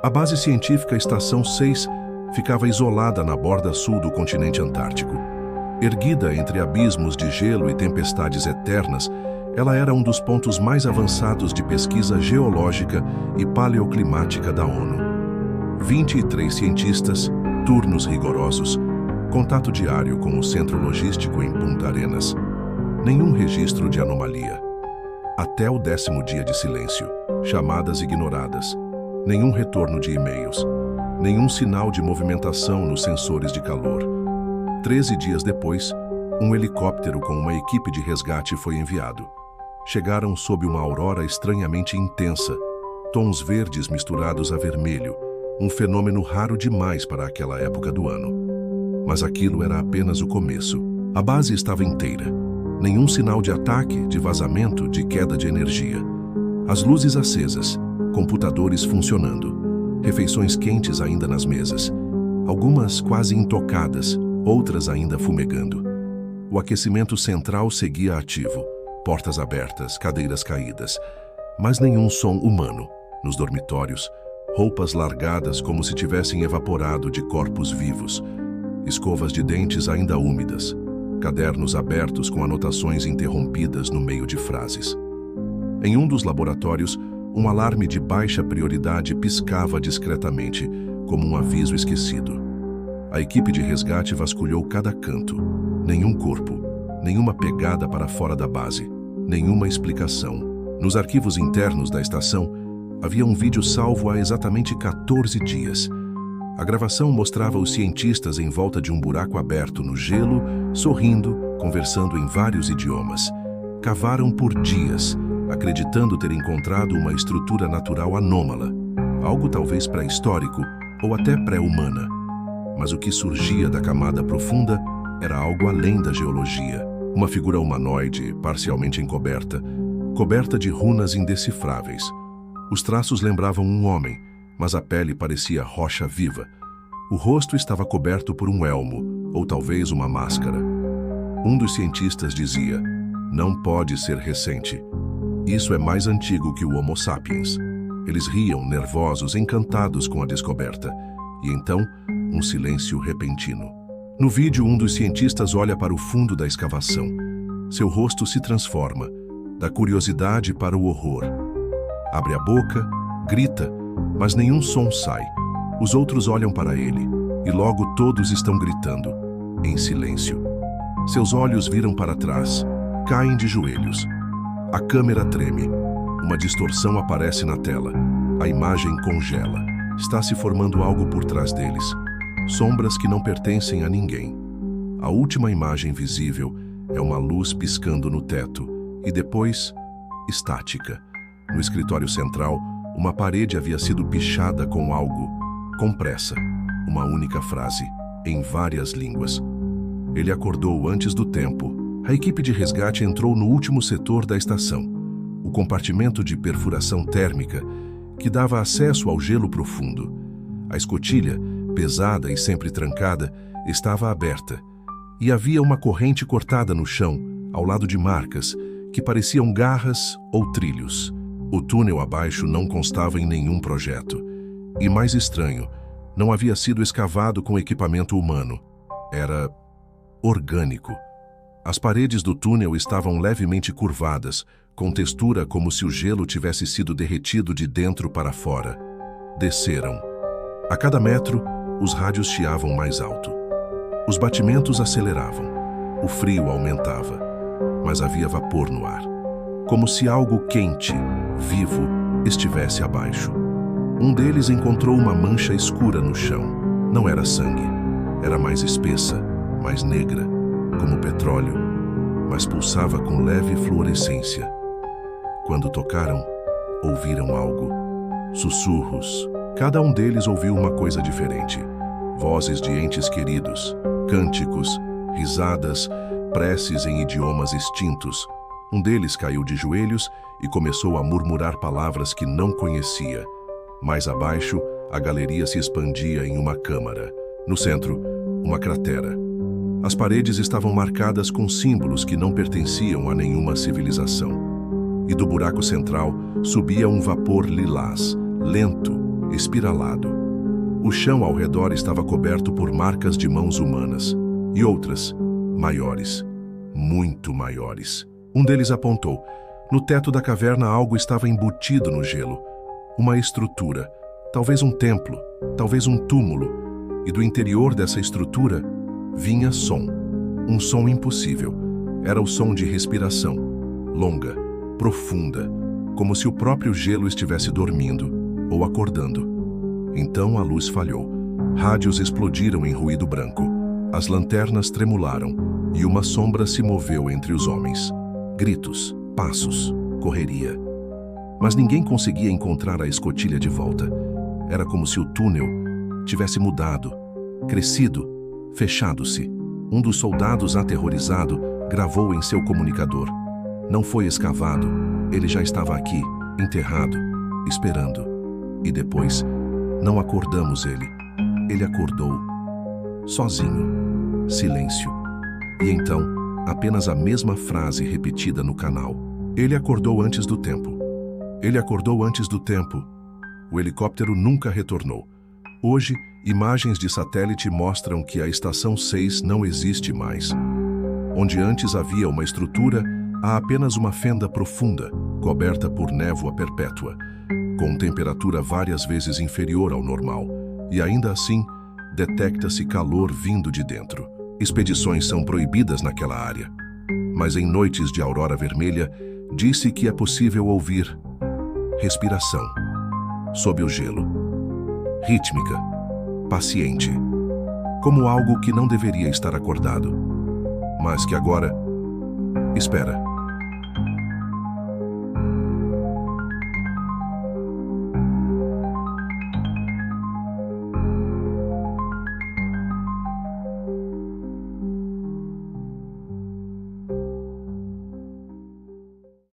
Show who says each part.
Speaker 1: A base científica Estação 6 ficava isolada na borda sul do continente antártico. Erguida entre abismos de gelo e tempestades eternas, ela era um dos pontos mais avançados de pesquisa geológica e paleoclimática da ONU. 23 cientistas, turnos rigorosos, contato diário com o centro logístico em Punta Arenas. Nenhum registro de anomalia. Até o 10º dia de silêncio, chamadas ignoradas. Nenhum retorno de e-mails. Nenhum sinal de movimentação nos sensores de calor. 13 dias depois, um helicóptero com uma equipe de resgate foi enviado. Chegaram sob uma aurora estranhamente intensa, tons verdes misturados a vermelho, um fenômeno raro demais para aquela época do ano. Mas aquilo era apenas o começo. A base estava inteira. Nenhum sinal de ataque, de vazamento, de queda de energia. As luzes acesas, computadores funcionando, refeições quentes ainda nas mesas, algumas quase intocadas, outras ainda fumegando. O aquecimento central seguia ativo, portas abertas, cadeiras caídas, mas nenhum som humano. Nos dormitórios, roupas largadas como se tivessem evaporado de corpos vivos, escovas de dentes ainda úmidas, cadernos abertos com anotações interrompidas no meio de frases. Em um dos laboratórios, um alarme de baixa prioridade piscava discretamente, como um aviso esquecido. A equipe de resgate vasculhou cada canto. Nenhum corpo, nenhuma pegada para fora da base, nenhuma explicação. Nos arquivos internos da estação, havia um vídeo salvo há exatamente 14 dias. A gravação mostrava os cientistas em volta de um buraco aberto no gelo, sorrindo, conversando em vários idiomas. Cavaram por dias, acreditando ter encontrado uma estrutura natural anômala, algo talvez pré-histórico ou até pré-humana. Mas o que surgia da camada profunda era algo além da geologia. Uma figura humanoide, parcialmente encoberta, coberta de runas indecifráveis. Os traços lembravam um homem, mas a pele parecia rocha viva. O rosto estava coberto por um elmo, ou talvez uma máscara. Um dos cientistas dizia: "Não pode ser recente. Isso é mais antigo que o Homo sapiens." Eles riam, nervosos, encantados com a descoberta. E então, um silêncio repentino. No vídeo, um dos cientistas olha para o fundo da escavação. Seu rosto se transforma, da curiosidade para o horror. Abre a boca, grita, mas nenhum som sai. Os outros olham para ele, e logo todos estão gritando, em silêncio. Seus olhos viram para trás, caem de joelhos. A câmera treme. Uma distorção aparece na tela. A imagem congela. Está se formando algo por trás deles. Sombras que não pertencem a ninguém. A última imagem visível é uma luz piscando no teto, e depois, estática. No escritório central, uma parede havia sido pichada com algo, com pressa, uma única frase, em várias línguas. Ele acordou antes do tempo. A equipe de resgate entrou no último setor da estação, o compartimento de perfuração térmica que dava acesso ao gelo profundo. A escotilha, pesada e sempre trancada, estava aberta, e havia uma corrente cortada no chão, ao lado de marcas, que pareciam garras ou trilhos. O túnel abaixo não constava em nenhum projeto. E mais estranho, não havia sido escavado com equipamento humano. Era orgânico. As paredes do túnel estavam levemente curvadas, com textura como se o gelo tivesse sido derretido de dentro para fora. Desceram. A cada metro, os rádios chiavam mais alto. Os batimentos aceleravam. O frio aumentava. Mas havia vapor no ar. Como se algo quente, vivo, estivesse abaixo. Um deles encontrou uma mancha escura no chão. Não era sangue. Era mais espessa, mais negra, como petróleo, mas pulsava com leve fluorescência. Quando tocaram, ouviram algo. Sussurros. Cada um deles ouviu uma coisa diferente. Vozes de entes queridos, cânticos, risadas, preces em idiomas extintos. Um deles caiu de joelhos e começou a murmurar palavras que não conhecia. Mais abaixo, a galeria se expandia em uma câmara. No centro, uma cratera. As paredes estavam marcadas com símbolos que não pertenciam a nenhuma civilização. E do buraco central subia um vapor lilás, lento, espiralado. O chão ao redor estava coberto por marcas de mãos humanas, e outras, maiores, muito maiores. Um deles apontou. No teto da caverna algo estava embutido no gelo. Uma estrutura, talvez um templo, talvez um túmulo, e do interior dessa estrutura vinha som. Um som impossível. Era o som de respiração, longa, profunda, como se o próprio gelo estivesse dormindo ou acordando. Então a luz falhou. Rádios explodiram em ruído branco. As lanternas tremularam e uma sombra se moveu entre os homens. Gritos, passos, correria. Mas ninguém conseguia encontrar a escotilha de volta. Era como se o túnel tivesse mudado, crescido, fechado-se. Um dos soldados, aterrorizado, gravou em seu comunicador. Não foi escavado, ele já estava aqui, enterrado, esperando. E depois, não acordamos ele. Ele acordou. Sozinho. Silêncio. E então, apenas a mesma frase repetida no canal. Ele acordou antes do tempo. Ele acordou antes do tempo. O helicóptero nunca retornou. Hoje, imagens de satélite mostram que a Estação 6 não existe mais. Onde antes havia uma estrutura, há apenas uma fenda profunda, coberta por névoa perpétua, com temperatura várias vezes inferior ao normal, e ainda assim, detecta-se calor vindo de dentro. Expedições são proibidas naquela área, mas em noites de aurora vermelha, disse que é possível ouvir respiração sob o gelo, rítmica, paciente, como algo que não deveria estar acordado, mas que agora espera.